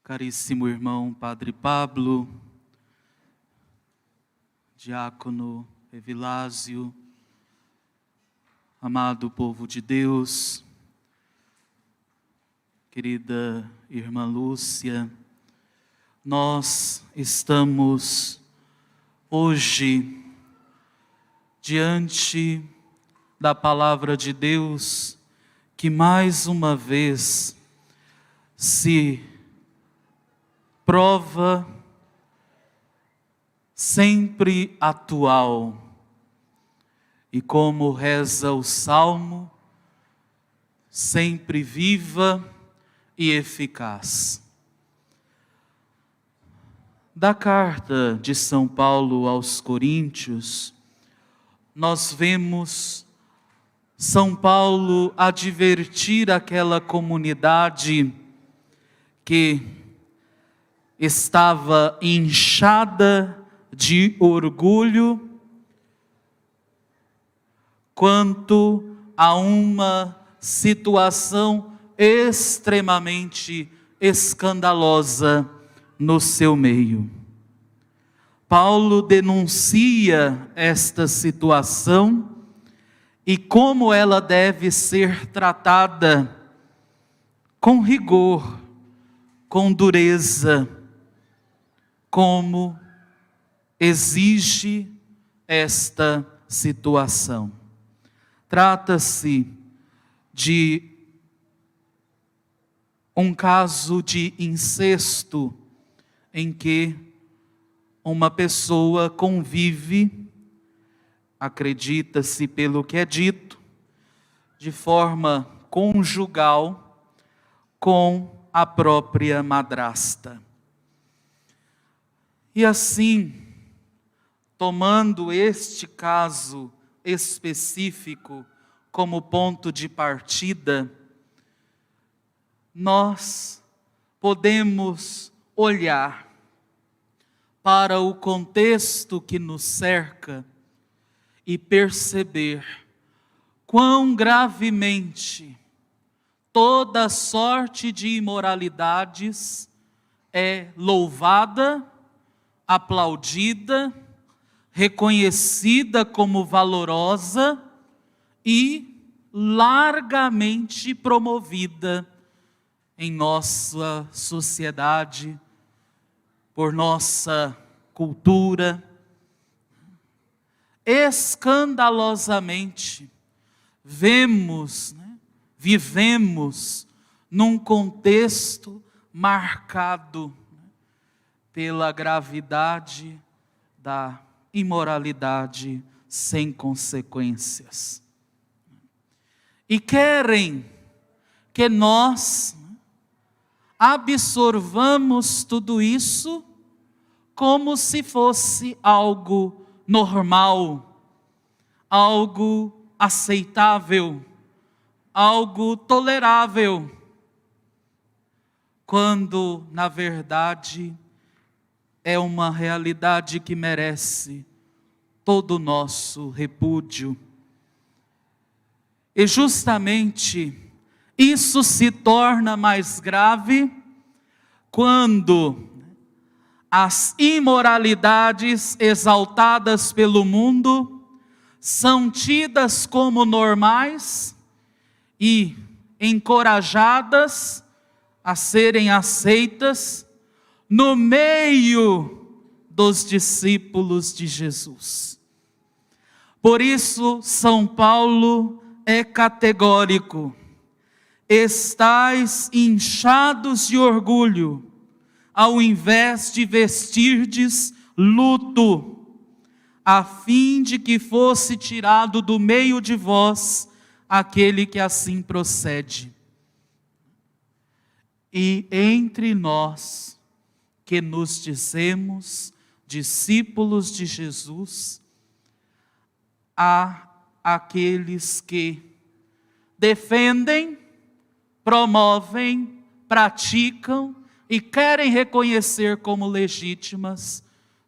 Caríssimo irmão Padre Pablo, diácono Evilásio, amado povo de Deus, querida irmã Lúcia, nós estamos hoje diante da palavra de Deus que mais uma vez se prova sempre atual. E como reza o Salmo, sempre viva e eficaz. Da carta de São Paulo aos Coríntios, nós vemos São Paulo advertir aquela comunidade que estava inchada de orgulho quanto a uma situação extremamente escandalosa no seu meio. Paulo denuncia esta situação e como ela deve ser tratada com rigor, com dureza, como exige esta situação. Trata-se de um caso de incesto em que uma pessoa convive, acredita-se pelo que é dito, de forma conjugal com a própria madrasta. E assim, tomando este caso específico como ponto de partida, nós podemos olhar para o contexto que nos cerca e perceber quão gravemente toda sorte de imoralidades é louvada, aplaudida, reconhecida como valorosa e largamente promovida em nossa sociedade, por nossa cultura. Escandalosamente, vivemos num contexto marcado pela gravidade da imoralidade sem consequências. E querem que nós absorvamos tudo isso como se fosse algo normal, algo aceitável, algo tolerável, quando, na verdade, é uma realidade que merece todo o nosso repúdio. E justamente isso se torna mais grave quando as imoralidades exaltadas pelo mundo são tidas como normais e encorajadas a serem aceitas no meio dos discípulos de Jesus. Por isso, São Paulo é categórico: estais inchados de orgulho, ao invés de vestirdes luto, a fim de que fosse tirado do meio de vós aquele que assim procede. E entre nós, que nos dizemos discípulos de Jesus, há aqueles que defendem, promovem, praticam e querem reconhecer como legítimas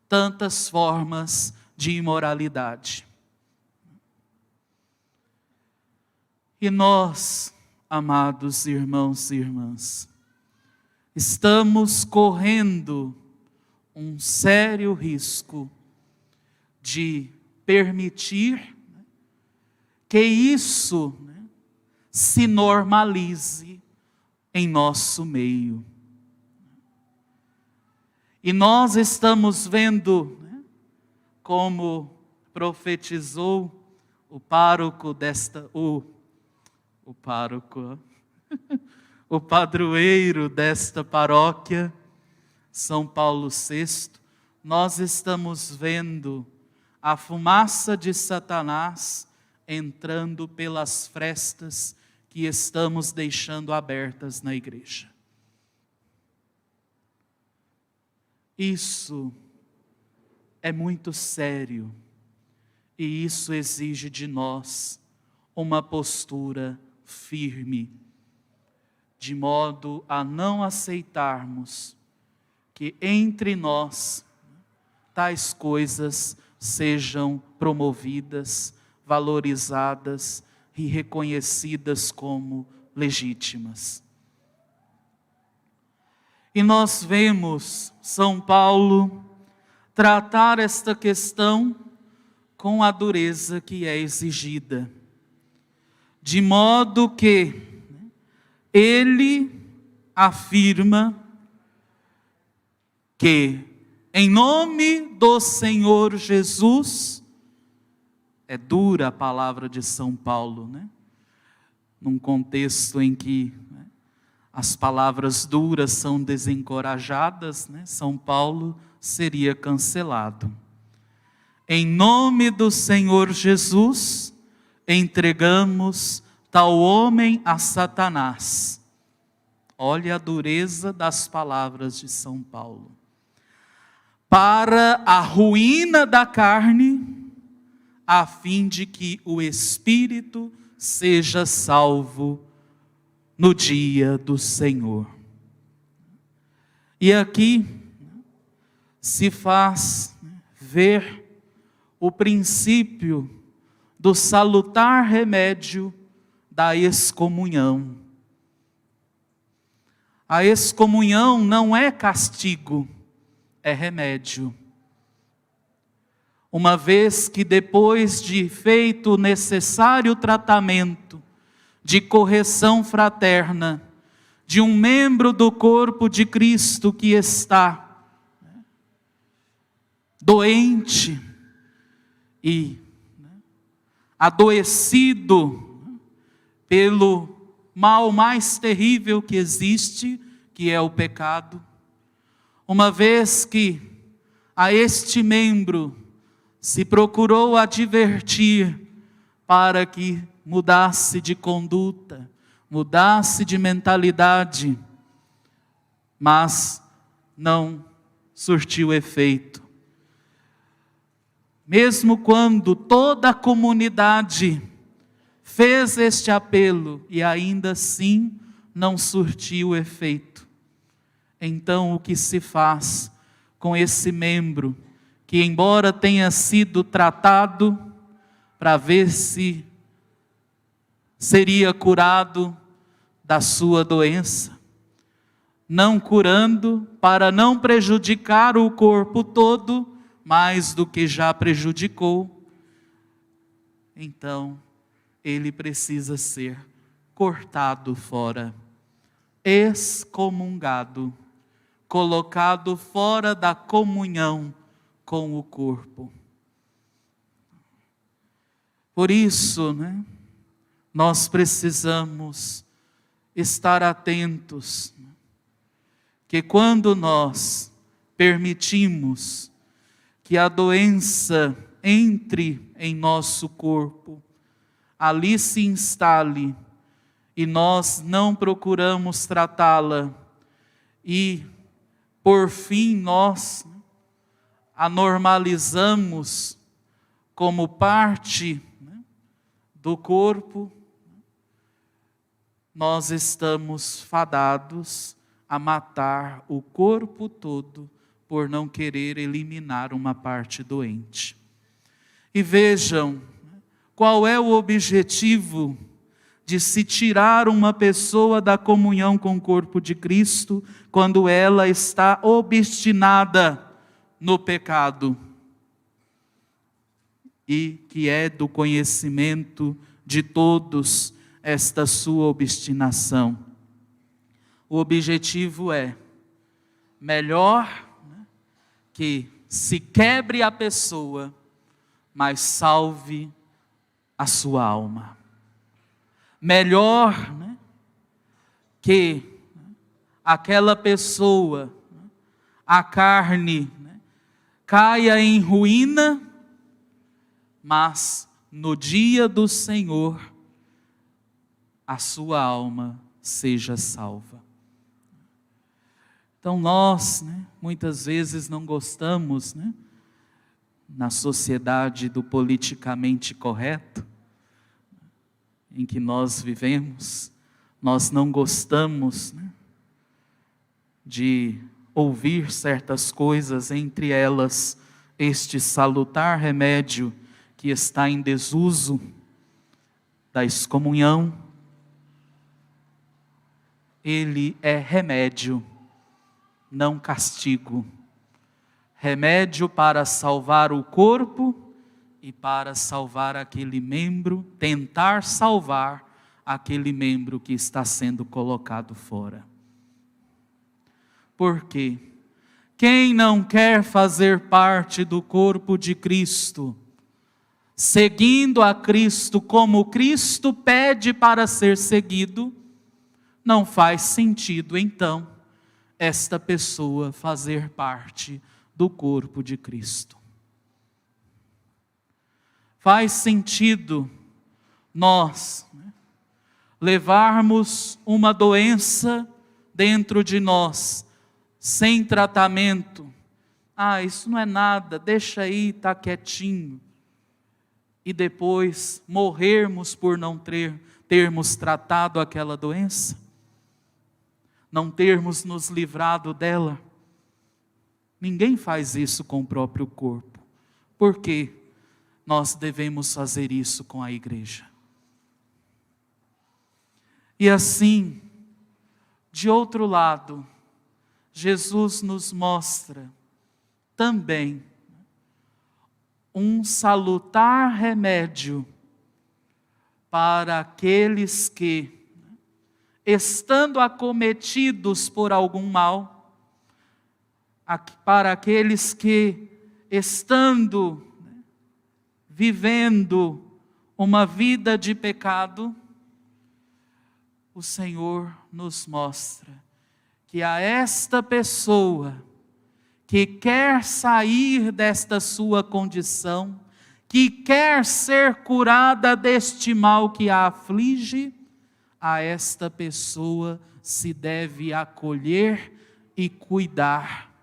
tantas formas de imoralidade. E nós, amados irmãos e irmãs, estamos correndo um sério risco de permitir que isso se normalize em nosso meio. E nós estamos vendo, como profetizou o pároco o padroeiro desta paróquia, São Paulo VI, nós estamos vendo a fumaça de Satanás entrando pelas frestas que estamos deixando abertas na igreja. Isso é muito sério e isso exige de nós uma postura firme, de modo a não aceitarmos que entre nós tais coisas sejam promovidas, valorizadas e reconhecidas como legítimas. E nós vemos São Paulo tratar esta questão com a dureza que é exigida, de modo que ele afirma que, em nome do Senhor Jesus, é dura a palavra de São Paulo, num contexto em que as palavras duras são desencorajadas, São Paulo seria cancelado. Em nome do Senhor Jesus, entregamos tal homem a Satanás. Olha a dureza das palavras de São Paulo. Para a ruína da carne, a fim de que o espírito seja salvo no dia do Senhor. E aqui se faz ver o princípio do salutar remédio da excomunhão. A excomunhão não é castigo, é remédio. Uma vez que depois de feito o necessário tratamento de correção fraterna de um membro do corpo de Cristo que está doente e adoecido pelo mal mais terrível que existe, que é o pecado, uma vez que a este membro se procurou advertir para que mudasse de conduta, mudasse de mentalidade, mas não surtiu efeito. Mesmo quando toda a comunidade fez este apelo e ainda assim não surtiu efeito, então o que se faz com esse membro que, embora tenha sido tratado para ver se seria curado da sua doença, não curando, para não prejudicar o corpo todo mais do que já prejudicou, então ele precisa ser cortado fora, excomungado, colocado fora da comunhão com o corpo. Por isso, nós precisamos estar atentos, que quando nós permitimos que a doença entre em nosso corpo, ali se instale, e nós não procuramos tratá-la, e por fim nós a normalizamos como parte do corpo, nós estamos fadados a matar o corpo todo por não querer eliminar uma parte doente. E vejam, qual é o objetivo de se tirar uma pessoa da comunhão com o corpo de Cristo quando ela está obstinada no pecado. E que é do conhecimento de todos esta sua obstinação. O objetivo é melhor que se quebre a pessoa, mas salve a sua alma. Melhor que aquela pessoa, a carne, caia em ruína, mas no dia do Senhor, a sua alma seja salva. Então nós, muitas vezes não gostamos, na sociedade do politicamente correto, em que nós vivemos, nós não gostamos de ouvir certas coisas, entre elas este salutar remédio que está em desuso da excomunhão. Ele é remédio, não castigo. Remédio para salvar o corpo e para salvar aquele membro, tentar salvar aquele membro que está sendo colocado fora. Por quê? Quem não quer fazer parte do corpo de Cristo, seguindo a Cristo como Cristo pede para ser seguido, não faz sentido então esta pessoa fazer parte do corpo de Cristo. Faz sentido nós levarmos uma doença dentro de nós, sem tratamento. Isso não é nada, deixa aí, está quietinho. E depois morrermos por não termos tratado aquela doença, não termos nos livrado dela. Ninguém faz isso com o próprio corpo. Por quê? Nós devemos fazer isso com a igreja. E assim, de outro lado, Jesus nos mostra também um salutar remédio para aqueles que, estando acometidos por algum mal, para aqueles que, estando vivendo uma vida de pecado, o Senhor nos mostra que a esta pessoa que quer sair desta sua condição, que quer ser curada deste mal que a aflige, a esta pessoa se deve acolher e cuidar,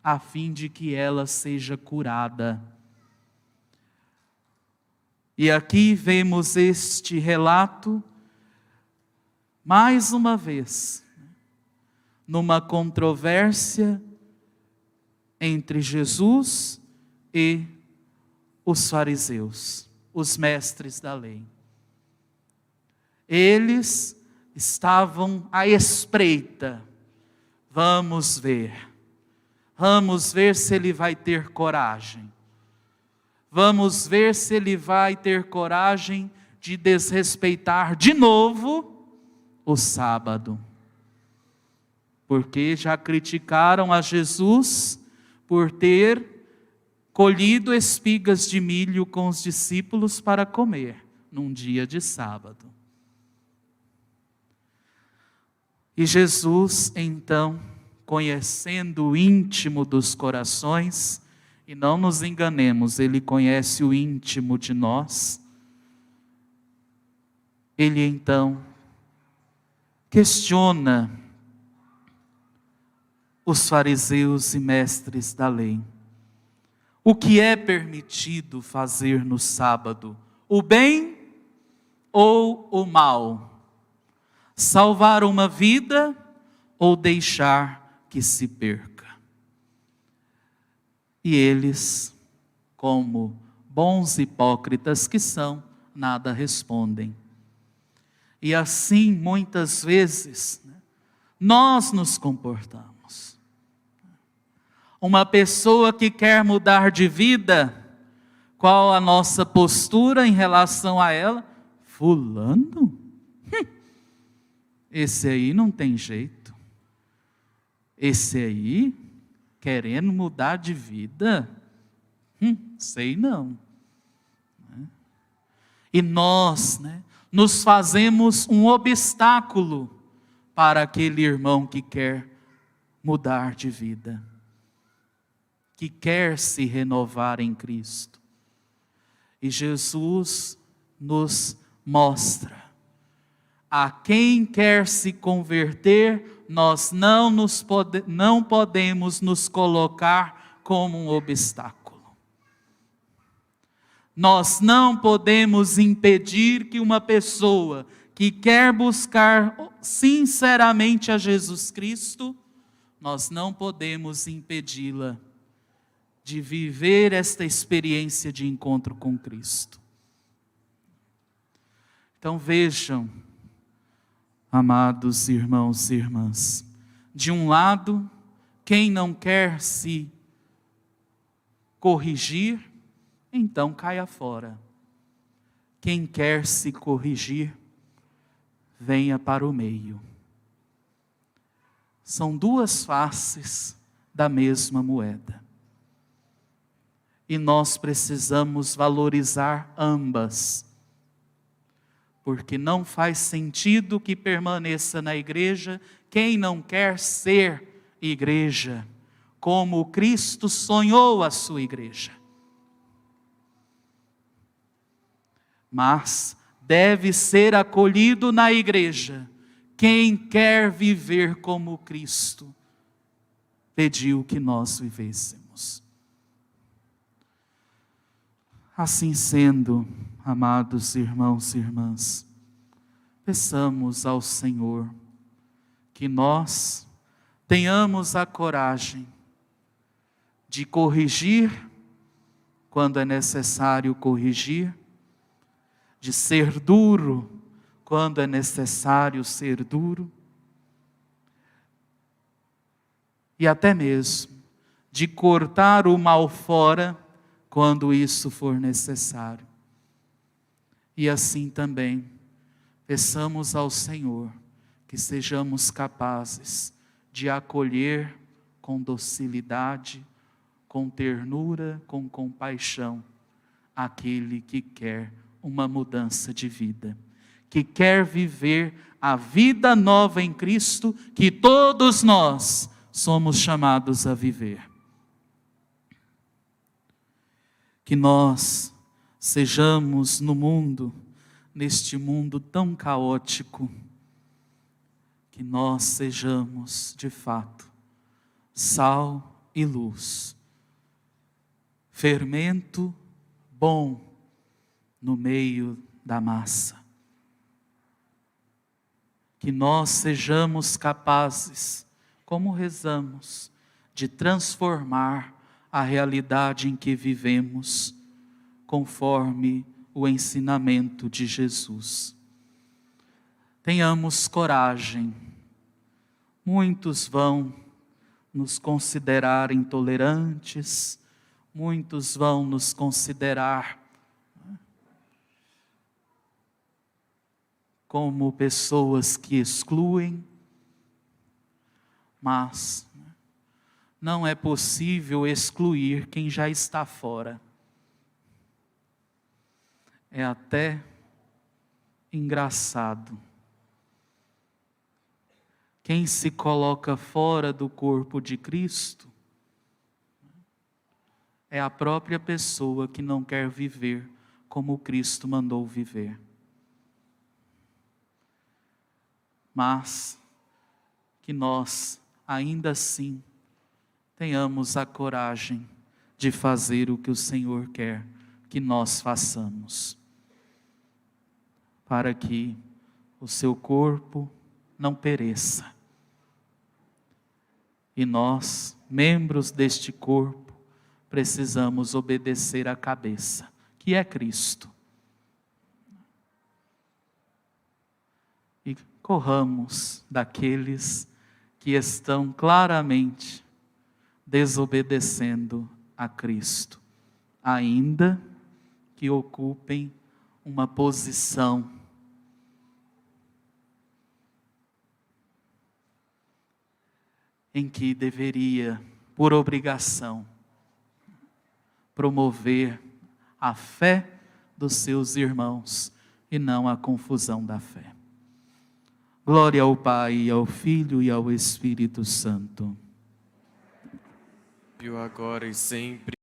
a fim de que ela seja curada. E aqui vemos este relato, mais uma vez, numa controvérsia entre Jesus e os fariseus, os mestres da lei. Eles estavam à espreita. Vamos ver se ele vai ter coragem. Vamos ver se ele vai ter coragem de desrespeitar de novo o sábado. Porque já criticaram a Jesus por ter colhido espigas de milho com os discípulos para comer num dia de sábado. E Jesus, então, conhecendo o íntimo dos corações, e não nos enganemos, Ele conhece o íntimo de nós, Ele então questiona os fariseus e mestres da lei. O que é permitido fazer no sábado? O bem ou o mal? Salvar uma vida ou deixar que se perca? E eles, como bons hipócritas que são, nada respondem. E assim, muitas vezes, nós nos comportamos. Uma pessoa que quer mudar de vida, qual a nossa postura em relação a ela? Fulano? Esse aí não tem jeito. Esse aí, querendo mudar de vida? Sei não. E nós, nos fazemos um obstáculo para aquele irmão que quer mudar de vida, que quer se renovar em Cristo. E Jesus nos mostra: a quem quer se converter, nós não podemos nos colocar como um obstáculo. Nós não podemos impedir que uma pessoa que quer buscar sinceramente a Jesus Cristo, nós não podemos impedi-la de viver esta experiência de encontro com Cristo. Então vejam, amados irmãos e irmãs, de um lado, quem não quer se corrigir, então caia fora. Quem quer se corrigir, venha para o meio. São duas faces da mesma moeda. E nós precisamos valorizar ambas. Porque não faz sentido que permaneça na igreja quem não quer ser igreja, como Cristo sonhou a sua igreja. Mas deve ser acolhido na igreja quem quer viver como Cristo pediu que nós vivêssemos. Assim sendo, amados irmãos e irmãs, peçamos ao Senhor que nós tenhamos a coragem de corrigir quando é necessário corrigir, de ser duro quando é necessário ser duro, e até mesmo de cortar o mal fora quando isso for necessário. E assim também, peçamos ao Senhor que sejamos capazes de acolher com docilidade, com ternura, com compaixão, aquele que quer uma mudança de vida, que quer viver a vida nova em Cristo, que todos nós somos chamados a viver. Que nós sejamos no mundo, neste mundo tão caótico, que nós sejamos, de fato, sal e luz, fermento bom no meio da massa. Que nós sejamos capazes, como rezamos, de transformar a realidade em que vivemos, conforme o ensinamento de Jesus. Tenhamos coragem. Muitos vão nos considerar intolerantes, muitos vão nos considerar como pessoas que excluem, mas não é possível excluir quem já está fora. É até engraçado. Quem se coloca fora do corpo de Cristo é a própria pessoa que não quer viver como Cristo mandou viver. Mas que nós, ainda assim, tenhamos a coragem de fazer o que o Senhor quer que nós façamos, para que o seu corpo não pereça. E nós, membros deste corpo, precisamos obedecer à cabeça, que é Cristo. corramos daqueles que estão claramente desobedecendo a Cristo, ainda que ocupem uma posição em que deveria, por obrigação, promover a fé dos seus irmãos e não a confusão da fé. Glória ao Pai, ao Filho e ao Espírito Santo. E agora e sempre.